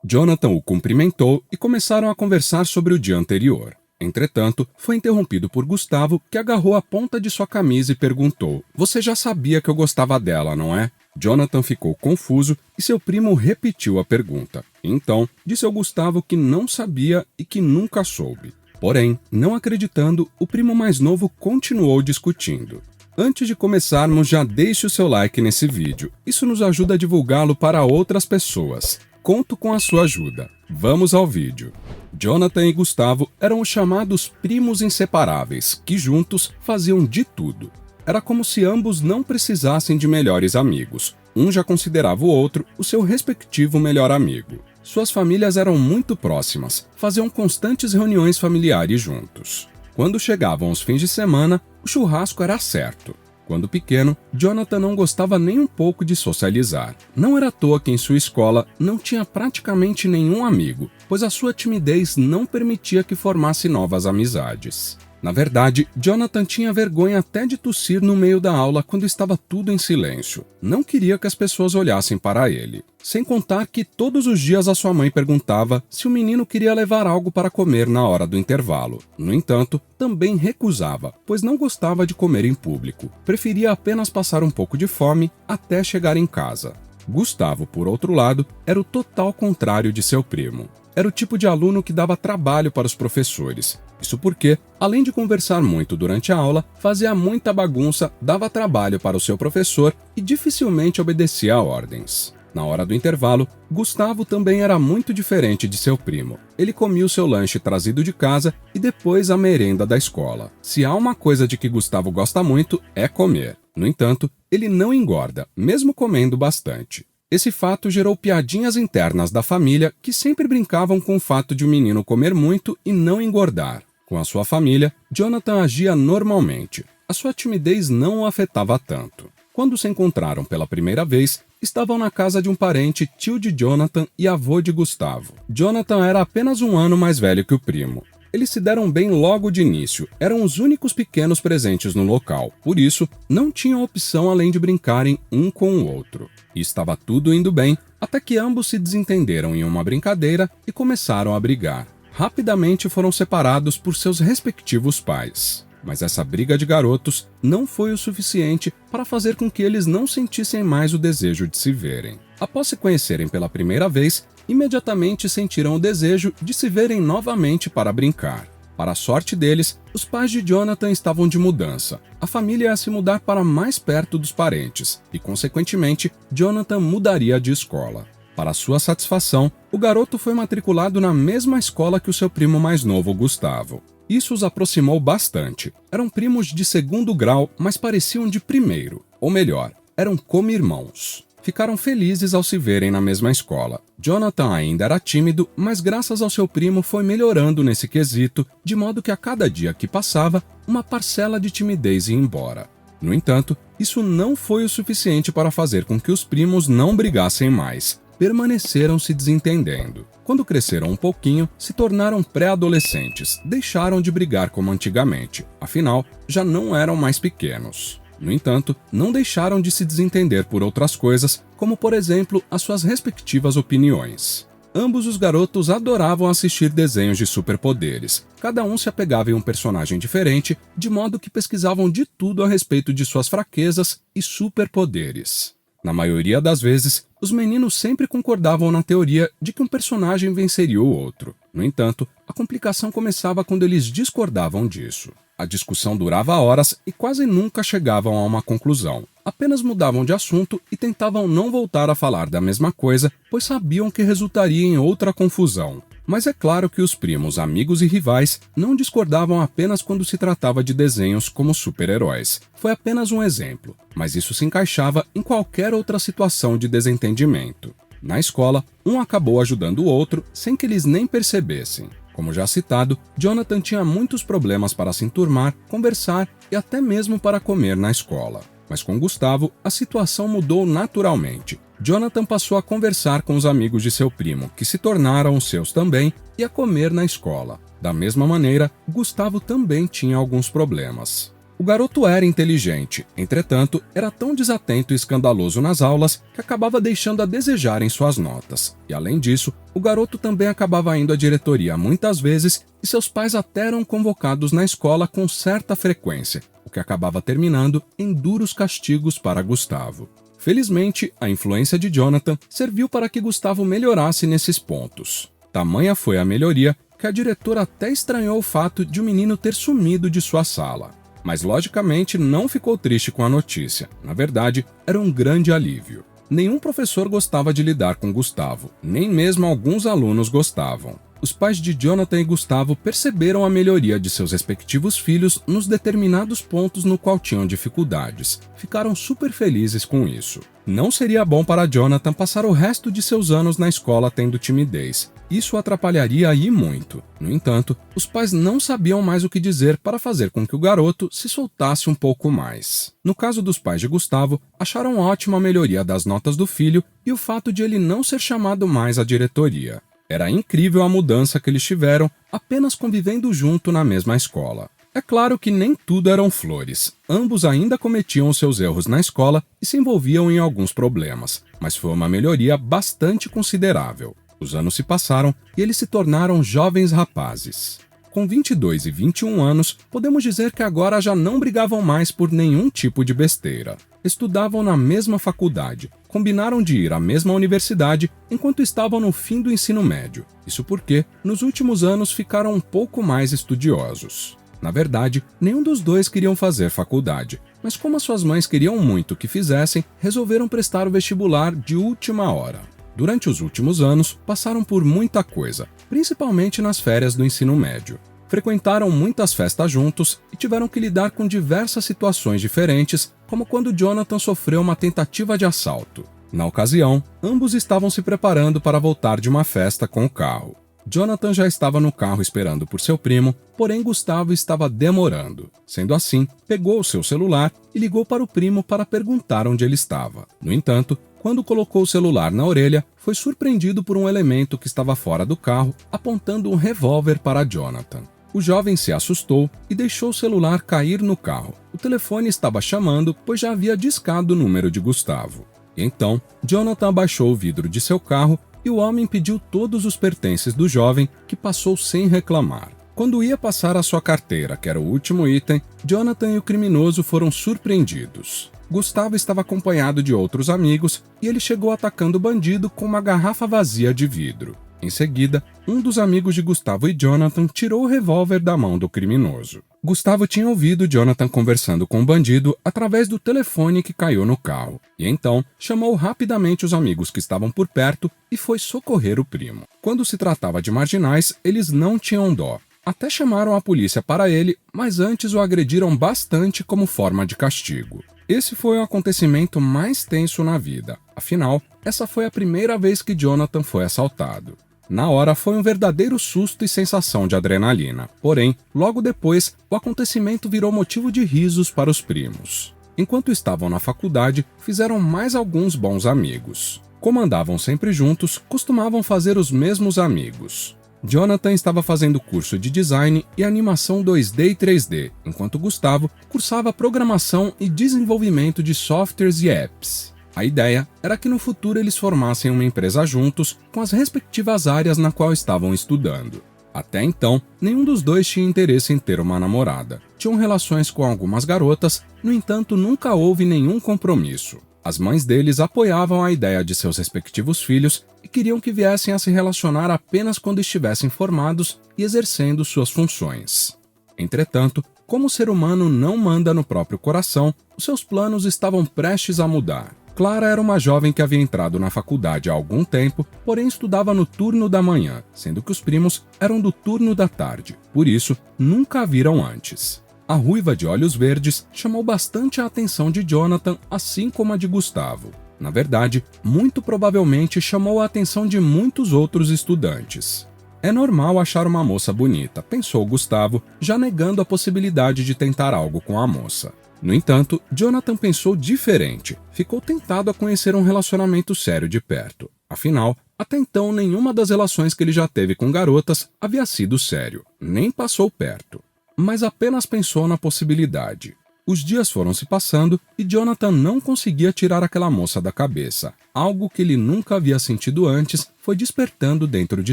Jonathan o cumprimentou e começaram a conversar sobre o dia anterior. Entretanto, foi interrompido por Gustavo, que agarrou a ponta de sua camisa e perguntou: "Você já sabia que eu gostava dela, não é?" Jonathan ficou confuso e seu primo repetiu a pergunta. Então, disse ao Gustavo que não sabia e que nunca soube. Porém, não acreditando, o primo mais novo continuou discutindo. Antes de começarmos, já deixe o seu like nesse vídeo. Isso nos ajuda a divulgá-lo para outras pessoas. Conto com a sua ajuda. Vamos ao vídeo. Jonathan e Gustavo eram os chamados primos inseparáveis, que juntos faziam de tudo. Era como se ambos não precisassem de melhores amigos. Um já considerava o outro o seu respectivo melhor amigo. Suas famílias eram muito próximas, faziam constantes reuniões familiares juntos. Quando chegavam os fins de semana, o churrasco era certo. Quando pequeno, Jonathan não gostava nem um pouco de socializar. Não era à toa que em sua escola não tinha praticamente nenhum amigo, pois a sua timidez não permitia que formasse novas amizades. Na verdade, Jonathan tinha vergonha até de tossir no meio da aula quando estava tudo em silêncio. Não queria que as pessoas olhassem para ele. Sem contar que todos os dias a sua mãe perguntava se o menino queria levar algo para comer na hora do intervalo. No entanto, também recusava, pois não gostava de comer em público. Preferia apenas passar um pouco de fome até chegar em casa. Gustavo, por outro lado, era o total contrário de seu primo. Era o tipo de aluno que dava trabalho para os professores. Isso porque, além de conversar muito durante a aula, fazia muita bagunça, dava trabalho para o seu professor e dificilmente obedecia a ordens. Na hora do intervalo, Gustavo também era muito diferente de seu primo. Ele comia o seu lanche trazido de casa e depois a merenda da escola. Se há uma coisa de que Gustavo gosta muito, é comer. No entanto, ele não engorda, mesmo comendo bastante. Esse fato gerou piadinhas internas da família que sempre brincavam com o fato de o menino comer muito e não engordar. Com a sua família, Jonathan agia normalmente. A sua timidez não o afetava tanto. Quando se encontraram pela primeira vez, estavam na casa de um parente, tio de Jonathan e avô de Gustavo. Jonathan era apenas um ano mais velho que o primo. Eles se deram bem logo de início, eram os únicos pequenos presentes no local, por isso, não tinham opção além de brincarem um com o outro. E estava tudo indo bem, até que ambos se desentenderam em uma brincadeira e começaram a brigar. Rapidamente foram separados por seus respectivos pais. Mas essa briga de garotos não foi o suficiente para fazer com que eles não sentissem mais o desejo de se verem. Após se conhecerem pela primeira vez, imediatamente sentiram o desejo de se verem novamente para brincar. Para a sorte deles, os pais de Jonathan estavam de mudança. A família ia se mudar para mais perto dos parentes e, consequentemente, Jonathan mudaria de escola. Para sua satisfação, o garoto foi matriculado na mesma escola que o seu primo mais novo, Gustavo. Isso os aproximou bastante. Eram primos de segundo grau, mas pareciam de primeiro. Ou melhor, eram como irmãos. Ficaram felizes ao se verem na mesma escola. Jonathan ainda era tímido, mas graças ao seu primo foi melhorando nesse quesito, de modo que a cada dia que passava, uma parcela de timidez ia embora. No entanto, isso não foi o suficiente para fazer com que os primos não brigassem mais. Permaneceram se desentendendo. Quando cresceram um pouquinho, se tornaram pré-adolescentes, deixaram de brigar como antigamente, afinal, já não eram mais pequenos. No entanto, não deixaram de se desentender por outras coisas, como por exemplo, as suas respectivas opiniões. Ambos os garotos adoravam assistir desenhos de superpoderes. Cada um se apegava em um personagem diferente, de modo que pesquisavam de tudo a respeito de suas fraquezas e superpoderes. Na maioria das vezes, os meninos sempre concordavam na teoria de que um personagem venceria o outro. No entanto, a complicação começava quando eles discordavam disso. A discussão durava horas e quase nunca chegavam a uma conclusão. Apenas mudavam de assunto e tentavam não voltar a falar da mesma coisa, pois sabiam que resultaria em outra confusão. Mas é claro que os primos, amigos e rivais não discordavam apenas quando se tratava de desenhos como super-heróis. Foi apenas um exemplo, mas isso se encaixava em qualquer outra situação de desentendimento. Na escola, um acabou ajudando o outro sem que eles nem percebessem. Como já citado, Jonathan tinha muitos problemas para se enturmar, conversar e até mesmo para comer na escola. Mas com Gustavo, a situação mudou naturalmente. Jonathan passou a conversar com os amigos de seu primo, que se tornaram os seus também, e a comer na escola. Da mesma maneira, Gustavo também tinha alguns problemas. O garoto era inteligente, entretanto, era tão desatento e escandaloso nas aulas que acabava deixando a desejar em suas notas. E além disso, o garoto também acabava indo à diretoria muitas vezes e seus pais até eram convocados na escola com certa frequência, o que acabava terminando em duros castigos para Gustavo. Felizmente, a influência de Jonathan serviu para que Gustavo melhorasse nesses pontos. Tamanha foi a melhoria que a diretora até estranhou o fato de o menino ter sumido de sua sala. Mas logicamente não ficou triste com a notícia. Na verdade, era um grande alívio. Nenhum professor gostava de lidar com Gustavo, nem mesmo alguns alunos gostavam. Os pais de Jonathan e Gustavo perceberam a melhoria de seus respectivos filhos nos determinados pontos no qual tinham dificuldades. Ficaram super felizes com isso. Não seria bom para Jonathan passar o resto de seus anos na escola tendo timidez. Isso o atrapalharia e muito. No entanto, os pais não sabiam mais o que dizer para fazer com que o garoto se soltasse um pouco mais. No caso dos pais de Gustavo, acharam ótima a melhoria das notas do filho e o fato de ele não ser chamado mais à diretoria. Era incrível a mudança que eles tiveram apenas convivendo junto na mesma escola. É claro que nem tudo eram flores. Ambos ainda cometiam seus erros na escola e se envolviam em alguns problemas, mas foi uma melhoria bastante considerável. Os anos se passaram e eles se tornaram jovens rapazes. Com 22 e 21 anos, podemos dizer que agora já não brigavam mais por nenhum tipo de besteira. Estudavam na mesma faculdade, combinaram de ir à mesma universidade enquanto estavam no fim do ensino médio. Isso porque, nos últimos anos, ficaram um pouco mais estudiosos. Na verdade, nenhum dos dois queriam fazer faculdade, mas como as suas mães queriam muito que fizessem, resolveram prestar o vestibular de última hora. Durante os últimos anos, passaram por muita coisa, principalmente nas férias do ensino médio. Frequentaram muitas festas juntos e tiveram que lidar com diversas situações diferentes, como quando Jonathan sofreu uma tentativa de assalto. Na ocasião, ambos estavam se preparando para voltar de uma festa com o carro. Jonathan já estava no carro esperando por seu primo, porém Gustavo estava demorando. Sendo assim, pegou o seu celular e ligou para o primo para perguntar onde ele estava. No entanto, quando colocou o celular na orelha, foi surpreendido por um elemento que estava fora do carro, apontando um revólver para Jonathan. O jovem se assustou e deixou o celular cair no carro. O telefone estava chamando, pois já havia discado o número de Gustavo. Então, Jonathan abaixou o vidro de seu carro e o homem pediu todos os pertences do jovem, que passou sem reclamar. Quando ia passar a sua carteira, que era o último item, Jonathan e o criminoso foram surpreendidos. Gustavo estava acompanhado de outros amigos e ele chegou atacando o bandido com uma garrafa vazia de vidro. Em seguida, um dos amigos de Gustavo e Jonathan tirou o revólver da mão do criminoso. Gustavo tinha ouvido Jonathan conversando com o bandido através do telefone que caiu no carro, e então chamou rapidamente os amigos que estavam por perto e foi socorrer o primo. Quando se tratava de marginais, eles não tinham dó. Até chamaram a polícia para ele, mas antes o agrediram bastante como forma de castigo. Esse foi o acontecimento mais tenso na vida. Afinal, essa foi a primeira vez que Jonathan foi assaltado. Na hora foi um verdadeiro susto e sensação de adrenalina. Porém, logo depois, o acontecimento virou motivo de risos para os primos. Enquanto estavam na faculdade, fizeram mais alguns bons amigos. Como andavam sempre juntos, costumavam fazer os mesmos amigos. Jonathan estava fazendo curso de design e animação 2D e 3D, enquanto Gustavo cursava programação e desenvolvimento de softwares e apps. A ideia era que no futuro eles formassem uma empresa juntos com as respectivas áreas na qual estavam estudando. Até então, nenhum dos dois tinha interesse em ter uma namorada. Tinham relações com algumas garotas, no entanto nunca houve nenhum compromisso. As mães deles apoiavam a ideia de seus respectivos filhos e queriam que viessem a se relacionar apenas quando estivessem formados e exercendo suas funções. Entretanto, como o ser humano não manda no próprio coração, os seus planos estavam prestes a mudar. Clara era uma jovem que havia entrado na faculdade há algum tempo, porém estudava no turno da manhã, sendo que os primos eram do turno da tarde. Por isso, nunca a viram antes. A ruiva de olhos verdes chamou bastante a atenção de Jonathan, assim como a de Gustavo. Na verdade, muito provavelmente chamou a atenção de muitos outros estudantes. É normal achar uma moça bonita, pensou Gustavo, já negando a possibilidade de tentar algo com a moça. No entanto, Jonathan pensou diferente. Ficou tentado a conhecer um relacionamento sério de perto. Afinal, até então nenhuma das relações que ele já teve com garotas havia sido sério, nem passou perto. Mas apenas pensou na possibilidade. Os dias foram se passando e Jonathan não conseguia tirar aquela moça da cabeça. Algo que ele nunca havia sentido antes foi despertando dentro de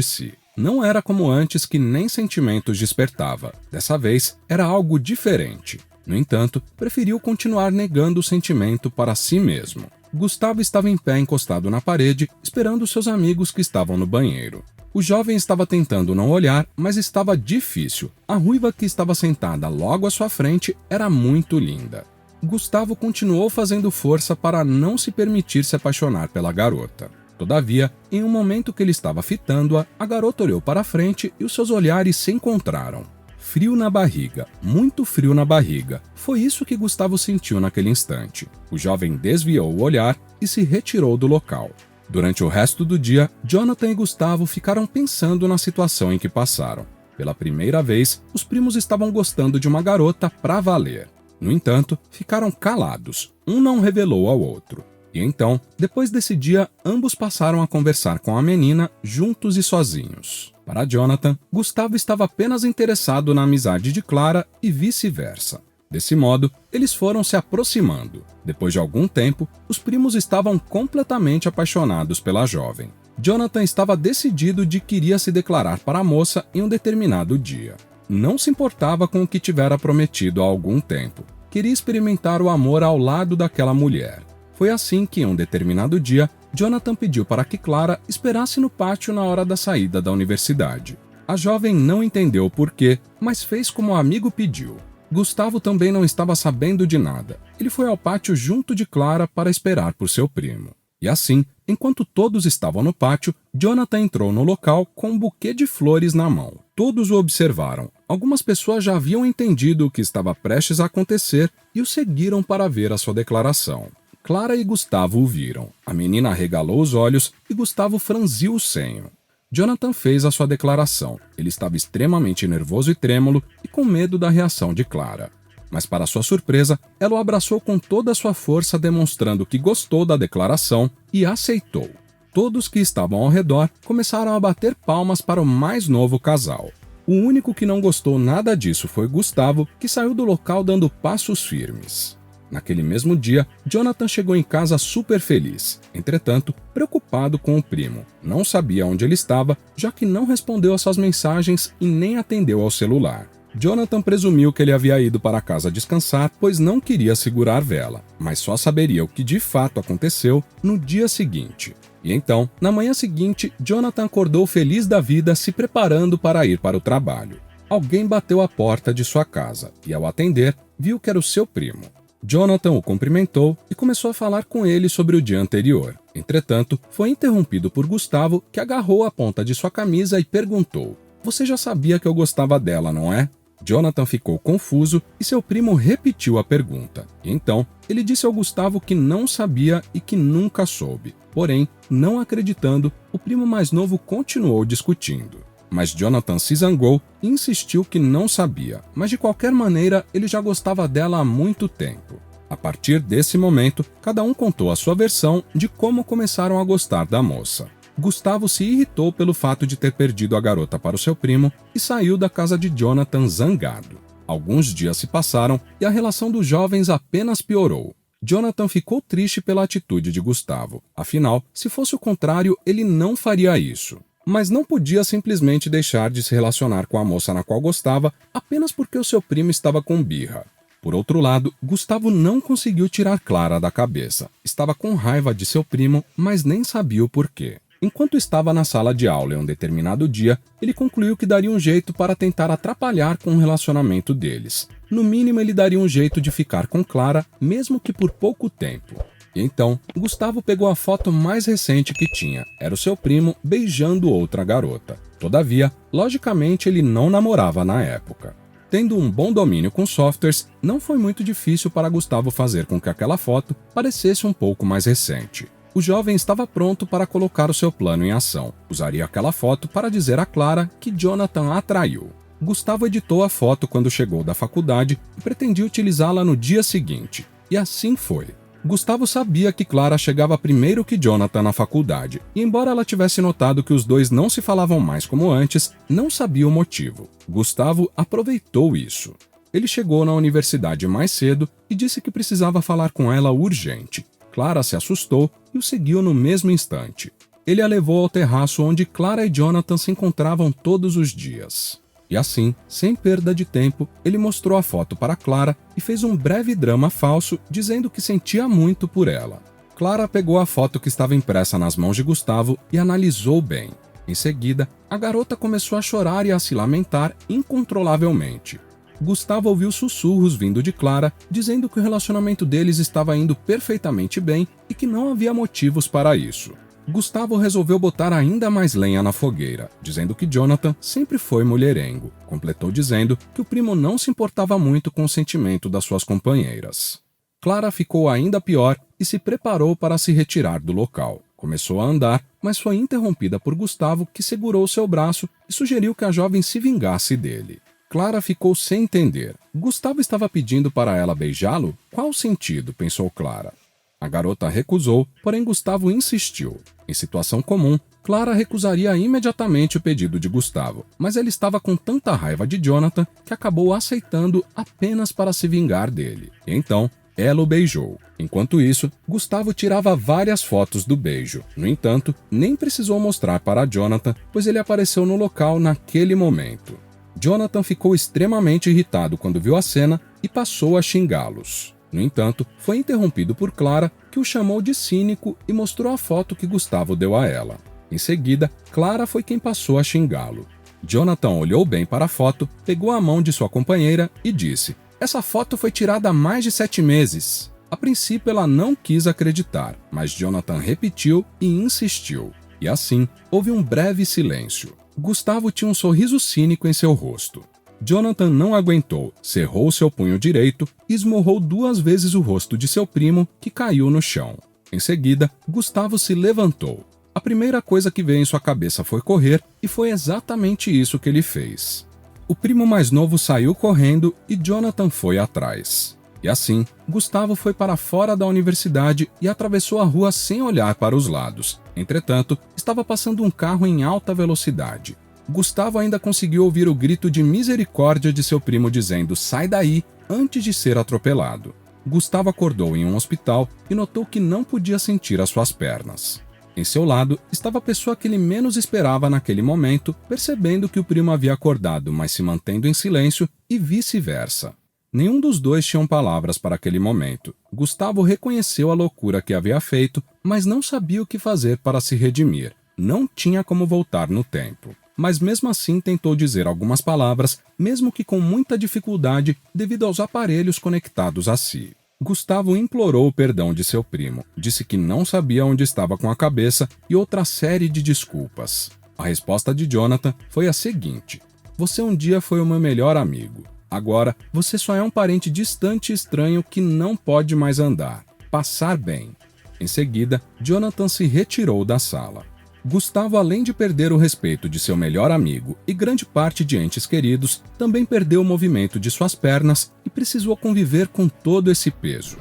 si. Não era como antes, que nem sentimentos despertava. Dessa vez, era algo diferente. No entanto, preferiu continuar negando o sentimento para si mesmo. Gustavo estava em pé encostado na parede, esperando seus amigos que estavam no banheiro. O jovem estava tentando não olhar, mas estava difícil. A ruiva que estava sentada logo à sua frente era muito linda. Gustavo continuou fazendo força para não se permitir se apaixonar pela garota. Todavia, em um momento que ele estava fitando-a, a garota olhou para a frente e os seus olhares se encontraram. Frio na barriga, muito frio na barriga. Foi isso que Gustavo sentiu naquele instante. O jovem desviou o olhar e se retirou do local. Durante o resto do dia, Jonathan e Gustavo ficaram pensando na situação em que passaram. Pela primeira vez, os primos estavam gostando de uma garota pra valer. No entanto, ficaram calados. Um não revelou ao outro. E então, depois desse dia, ambos passaram a conversar com a menina, juntos e sozinhos. Para Jonathan, Gustavo estava apenas interessado na amizade de Clara e vice-versa. Desse modo, eles foram se aproximando. Depois de algum tempo, os primos estavam completamente apaixonados pela jovem. Jonathan estava decidido de que iria se declarar para a moça em um determinado dia. Não se importava com o que tivera prometido há algum tempo. Queria experimentar o amor ao lado daquela mulher. Foi assim que, em um determinado dia, Jonathan pediu para que Clara esperasse no pátio na hora da saída da universidade. A jovem não entendeu o porquê, mas fez como o amigo pediu. Gustavo também não estava sabendo de nada. Ele foi ao pátio junto de Clara para esperar por seu primo. E assim, enquanto todos estavam no pátio, Jonathan entrou no local com um buquê de flores na mão. Todos o observaram. Algumas pessoas já haviam entendido o que estava prestes a acontecer e o seguiram para ver a sua declaração. Clara e Gustavo o viram. A menina arregalou os olhos e Gustavo franziu o senho. Jonathan fez a sua declaração. Ele estava extremamente nervoso e trêmulo e com medo da reação de Clara. Mas, para sua surpresa, ela o abraçou com toda a sua força, demonstrando que gostou da declaração e aceitou. Todos que estavam ao redor começaram a bater palmas para o mais novo casal. O único que não gostou nada disso foi Gustavo, que saiu do local dando passos firmes. Naquele mesmo dia, Jonathan chegou em casa super feliz. Entretanto, preocupado com o primo. Não sabia onde ele estava, já que não respondeu às suas mensagens e nem atendeu ao celular. Jonathan presumiu que ele havia ido para casa descansar, pois não queria segurar vela, mas só saberia o que de fato aconteceu no dia seguinte. E então, na manhã seguinte, Jonathan acordou feliz da vida, se preparando para ir para o trabalho. Alguém bateu à porta de sua casa e, ao atender, viu que era o seu primo. Jonathan o cumprimentou e começou a falar com ele sobre o dia anterior. Entretanto, foi interrompido por Gustavo, que agarrou a ponta de sua camisa e perguntou: "Você já sabia que eu gostava dela, não é?" Jonathan ficou confuso e seu primo repetiu a pergunta. Então, ele disse ao Gustavo que não sabia e que nunca soube. Porém, não acreditando, o primo mais novo continuou discutindo. Mas Jonathan se zangou e insistiu que não sabia, mas de qualquer maneira ele já gostava dela há muito tempo. A partir desse momento, cada um contou a sua versão de como começaram a gostar da moça. Gustavo se irritou pelo fato de ter perdido a garota para o seu primo e saiu da casa de Jonathan zangado. Alguns dias se passaram e a relação dos jovens apenas piorou. Jonathan ficou triste pela atitude de Gustavo. Afinal, se fosse o contrário, ele não faria isso. Mas não podia simplesmente deixar de se relacionar com a moça na qual gostava apenas porque o seu primo estava com birra. Por outro lado, Gustavo não conseguiu tirar Clara da cabeça. Estava com raiva de seu primo, mas nem sabia o porquê. Enquanto estava na sala de aula em um determinado dia, ele concluiu que daria um jeito para tentar atrapalhar com o relacionamento deles. No mínimo, ele daria um jeito de ficar com Clara, mesmo que por pouco tempo. E então, Gustavo pegou a foto mais recente que tinha. Era o seu primo beijando outra garota. Todavia, logicamente, ele não namorava na época. Tendo um bom domínio com softwares, não foi muito difícil para Gustavo fazer com que aquela foto parecesse um pouco mais recente. O jovem estava pronto para colocar o seu plano em ação. Usaria aquela foto para dizer a Clara que Jonathan a atraiu. Gustavo editou a foto quando chegou da faculdade e pretendia utilizá-la no dia seguinte. E assim foi. Gustavo sabia que Clara chegava primeiro que Jonathan na faculdade, e embora ela tivesse notado que os dois não se falavam mais como antes, não sabia o motivo. Gustavo aproveitou isso. Ele chegou na universidade mais cedo e disse que precisava falar com ela urgente. Clara se assustou e o seguiu no mesmo instante. Ele a levou ao terraço onde Clara e Jonathan se encontravam todos os dias. E assim, sem perda de tempo, ele mostrou a foto para Clara e fez um breve drama falso dizendo que sentia muito por ela. Clara pegou a foto que estava impressa nas mãos de Gustavo e analisou bem. Em seguida, a garota começou a chorar e a se lamentar incontrolavelmente. Gustavo ouviu sussurros vindo de Clara, dizendo que o relacionamento deles estava indo perfeitamente bem e que não havia motivos para isso. Gustavo resolveu botar ainda mais lenha na fogueira, dizendo que Jonathan sempre foi mulherengo. Completou dizendo que o primo não se importava muito com o sentimento das suas companheiras. Clara ficou ainda pior e se preparou para se retirar do local. Começou a andar, mas foi interrompida por Gustavo, que segurou seu braço e sugeriu que a jovem se vingasse dele. Clara ficou sem entender. Gustavo estava pedindo para ela beijá-lo? Qual o sentido? Pensou Clara. A garota recusou, porém Gustavo insistiu. Em situação comum, Clara recusaria imediatamente o pedido de Gustavo, mas ela estava com tanta raiva de Jonathan que acabou aceitando apenas para se vingar dele. E então, ela o beijou. Enquanto isso, Gustavo tirava várias fotos do beijo. No entanto, nem precisou mostrar para Jonathan, pois ele apareceu no local naquele momento. Jonathan ficou extremamente irritado quando viu a cena e passou a xingá-los. No entanto, foi interrompido por Clara, que o chamou de cínico e mostrou a foto que Gustavo deu a ela. Em seguida, Clara foi quem passou a xingá-lo. Jonathan olhou bem para a foto, pegou a mão de sua companheira e disse: "Essa foto foi tirada há mais de 7 meses." A princípio ela não quis acreditar, mas Jonathan repetiu e insistiu. E assim, houve um breve silêncio. Gustavo tinha um sorriso cínico em seu rosto. Jonathan não aguentou, cerrou seu punho direito e esmurrou 2 vezes o rosto de seu primo, que caiu no chão. Em seguida, Gustavo se levantou. A primeira coisa que veio em sua cabeça foi correr, e foi exatamente isso que ele fez. O primo mais novo saiu correndo e Jonathan foi atrás. E assim, Gustavo foi para fora da universidade e atravessou a rua sem olhar para os lados. Entretanto, estava passando um carro em alta velocidade. Gustavo ainda conseguiu ouvir o grito de misericórdia de seu primo dizendo "sai daí" antes de ser atropelado. Gustavo acordou em um hospital e notou que não podia sentir as suas pernas. Em seu lado estava a pessoa que ele menos esperava naquele momento, percebendo que o primo havia acordado, mas se mantendo em silêncio, e vice-versa. Nenhum dos dois tinham palavras para aquele momento. Gustavo reconheceu a loucura que havia feito, mas não sabia o que fazer para se redimir. Não tinha como voltar no tempo. Mas mesmo assim tentou dizer algumas palavras, mesmo que com muita dificuldade devido aos aparelhos conectados a si. Gustavo implorou o perdão de seu primo, disse que não sabia onde estava com a cabeça e outra série de desculpas. A resposta de Jonathan foi a seguinte: "Você um dia foi o meu melhor amigo. Agora, você só é um parente distante e estranho que não pode mais andar. Passar bem." Em seguida, Jonathan se retirou da sala. Gustavo, além de perder o respeito de seu melhor amigo e grande parte de entes queridos, também perdeu o movimento de suas pernas e precisou conviver com todo esse peso.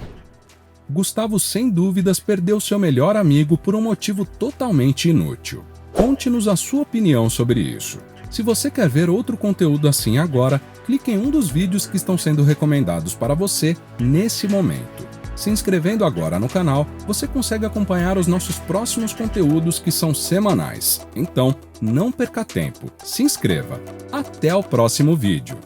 Gustavo, sem dúvidas, perdeu seu melhor amigo por um motivo totalmente inútil. Conte-nos a sua opinião sobre isso. Se você quer ver outro conteúdo assim agora, clique em um dos vídeos que estão sendo recomendados para você nesse momento. Se inscrevendo agora no canal, você consegue acompanhar os nossos próximos conteúdos, que são semanais. Então, não perca tempo, se inscreva. Até o próximo vídeo.